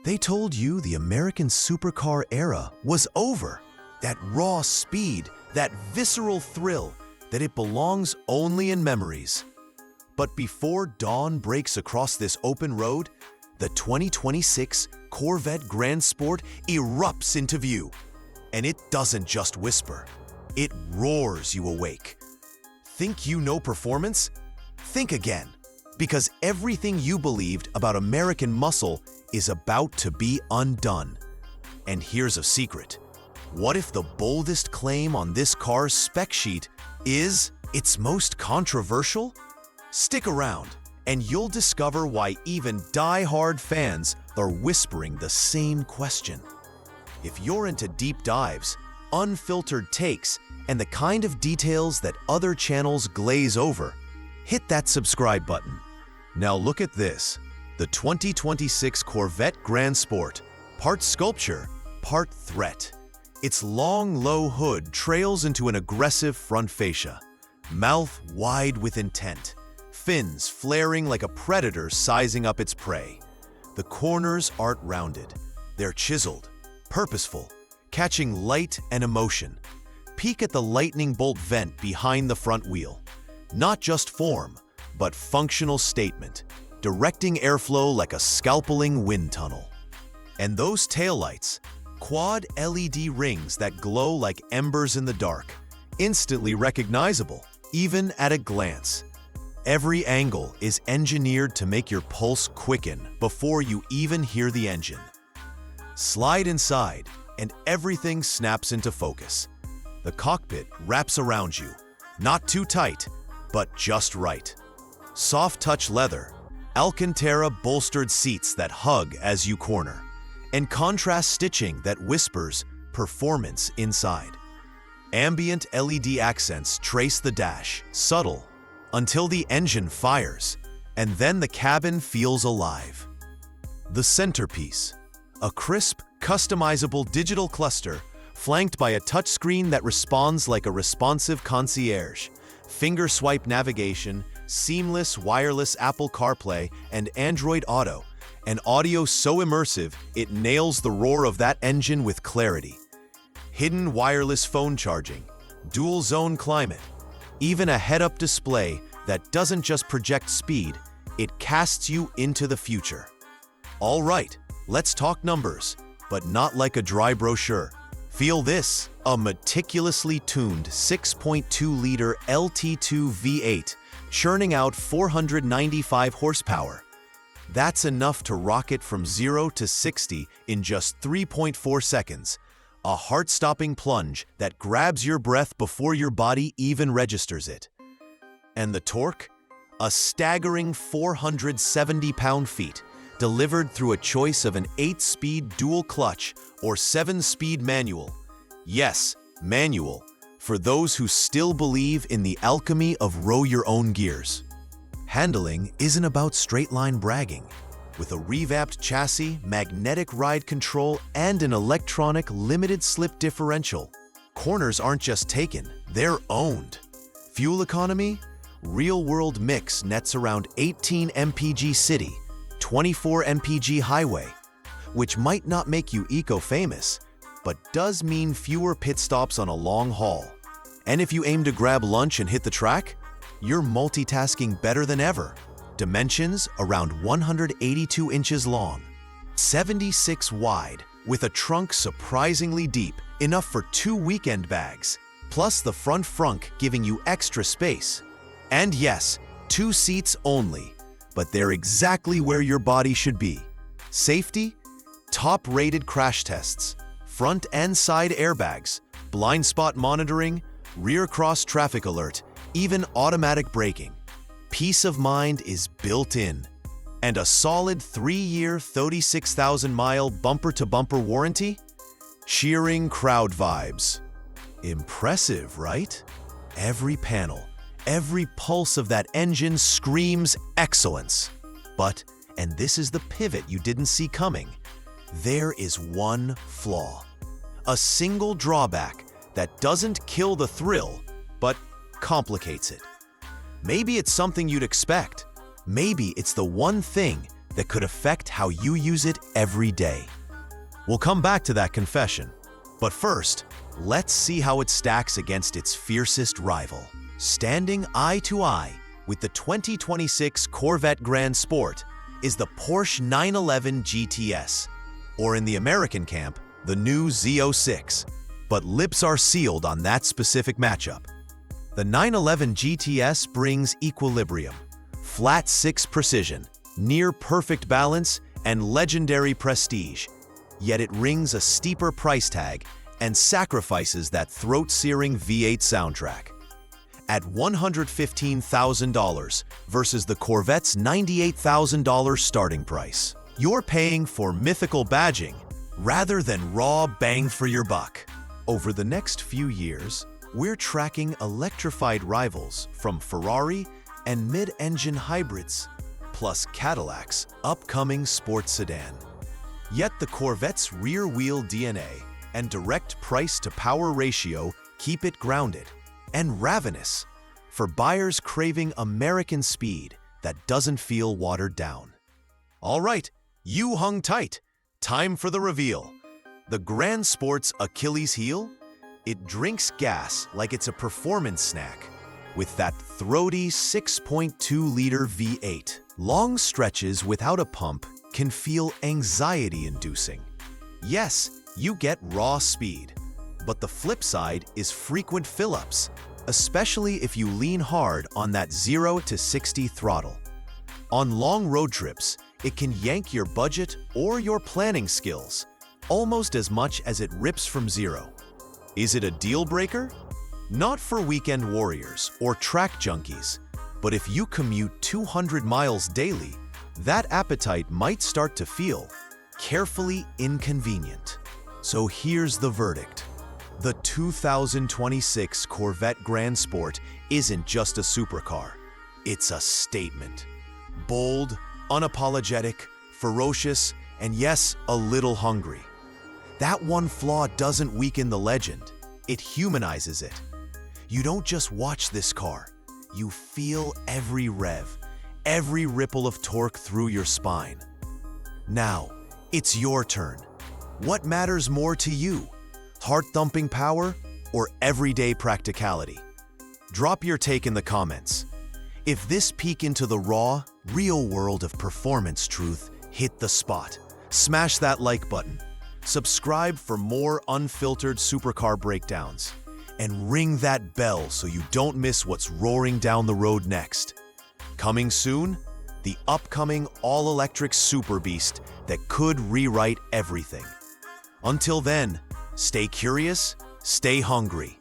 They told you the American supercar era was over. That raw speed, that visceral thrill, that it belongs only in memories. But before dawn breaks across this open road, the 2026 Corvette Grand Sport erupts into view. And it doesn't just whisper, it roars you awake. Think you know performance? Think again, because everything you believed about American muscle is about to be undone. And here's a secret. What if the boldest claim on this car's spec sheet is its most controversial? Stick around, and you'll discover why even die-hard fans are whispering the same question. If you're into deep dives, unfiltered takes, and the kind of details that other channels glaze over, hit that subscribe button. Now look at this, the 2026 Corvette Grand Sport, part sculpture, part threat. Its long, low hood trails into an aggressive front fascia, mouth wide with intent, fins flaring like a predator sizing up its prey. The corners aren't rounded. They're chiseled, purposeful, catching light and emotion. Peek at the lightning bolt vent behind the front wheel. Not just form, but functional statement, directing airflow like a scalpeling wind tunnel. And those taillights, quad LED rings that glow like embers in the dark, instantly recognizable, even at a glance. Every angle is engineered to make your pulse quicken before you even hear the engine. Slide inside, and everything snaps into focus. The cockpit wraps around you, not too tight, but just right. Soft touch leather, Alcantara bolstered seats that hug as you corner, and contrast stitching that whispers performance inside. Ambient LED accents trace the dash, subtle, until the engine fires, and then the cabin feels alive. The centerpiece, a crisp, customizable digital cluster flanked by a touchscreen that responds like a responsive concierge, finger swipe navigation, seamless wireless Apple CarPlay and Android Auto, and audio so immersive it nails the roar of that engine with clarity. Hidden wireless phone charging, dual zone climate, even a head-up display that doesn't just project speed, it casts you into the future. All right, let's talk numbers, but not like a dry brochure. Feel this, a meticulously tuned 6.2-liter LT2 V8, churning out 495 horsepower. That's enough to rocket from 0 to 60 in just 3.4 seconds, a heart-stopping plunge that grabs your breath before your body even registers it. And the torque? A staggering 470 pound-feet, delivered through a choice of an 8-speed dual clutch or 7-speed manual. Yes, manual, for those who still believe in the alchemy of row-your-own gears. Handling isn't about straight-line bragging. With a revamped chassis, magnetic ride control, and an electronic limited-slip differential, corners aren't just taken, they're owned. Fuel economy? Real-world mix nets around 18 mpg city, 24 mpg highway, which might not make you eco-famous, but does mean fewer pit stops on a long haul. And if you aim to grab lunch and hit the track, you're multitasking better than ever. Dimensions around 182 inches long, 76 wide, with a trunk surprisingly deep, enough for 2 weekend bags, plus the front frunk giving you extra space. And yes, 2 seats only, but they're exactly where your body should be. Safety? Top-rated crash tests, front and side airbags, blind spot monitoring, rear cross traffic alert, even automatic braking. Peace of mind is built in. And a solid 3-year, 36,000-mile bumper-to-bumper warranty? Cheering crowd vibes. Impressive, right? Every panel, every pulse of that engine screams excellence. But, and this is the pivot you didn't see coming, there is one flaw. A single drawback that doesn't kill the thrill, but complicates it. Maybe it's something you'd expect. Maybe it's the one thing that could affect how you use it every day. We'll come back to that confession, but first, let's see how it stacks against its fiercest rival. Standing eye to eye with the 2026 Corvette Grand Sport is the Porsche 911 GTS, or in the American camp, the new Z06. But lips are sealed on that specific matchup. The 911 GTS brings equilibrium, flat six precision, near-perfect balance, and legendary prestige. Yet it rings a steeper price tag and sacrifices that throat-searing V8 soundtrack. At $115,000 versus the Corvette's $98,000 starting price, you're paying for mythical badging rather than raw bang for your buck. Over the next few years, we're tracking electrified rivals from Ferrari and mid-engine hybrids, plus Cadillac's upcoming sports sedan. Yet the Corvette's rear-wheel DNA and direct price-to-power ratio keep it grounded and ravenous for buyers craving American speed that doesn't feel watered down. All right, you hung tight. Time for the reveal. The Grand Sport's Achilles heel? It drinks gas like it's a performance snack with that throaty 6.2-liter V8. Long stretches without a pump can feel anxiety-inducing. Yes, you get raw speed, but the flip side is frequent fill-ups, especially if you lean hard on that 0 to 60 throttle. On long road trips, it can yank your budget or your planning skills almost as much as it rips from zero. Is it a deal breaker? Not for weekend warriors or track junkies, but if you commute 200 miles daily, that appetite might start to feel carefully inconvenient. So here's the verdict. The 2026 Corvette Grand Sport isn't just a supercar, it's a statement. Bold, unapologetic, ferocious, and yes, a little hungry. That one flaw doesn't weaken the legend, it humanizes it. You don't just watch this car, you feel every rev, every ripple of torque through your spine. Now, it's your turn. What matters more to you? Heart-thumping power or everyday practicality? Drop your take in the comments. If this peek into the raw, real world of performance truth hit the spot, smash that like button, subscribe for more unfiltered supercar breakdowns, and ring that bell so you don't miss what's roaring down the road next. Coming soon, the upcoming all-electric super beast that could rewrite everything. Until then, stay curious, stay hungry,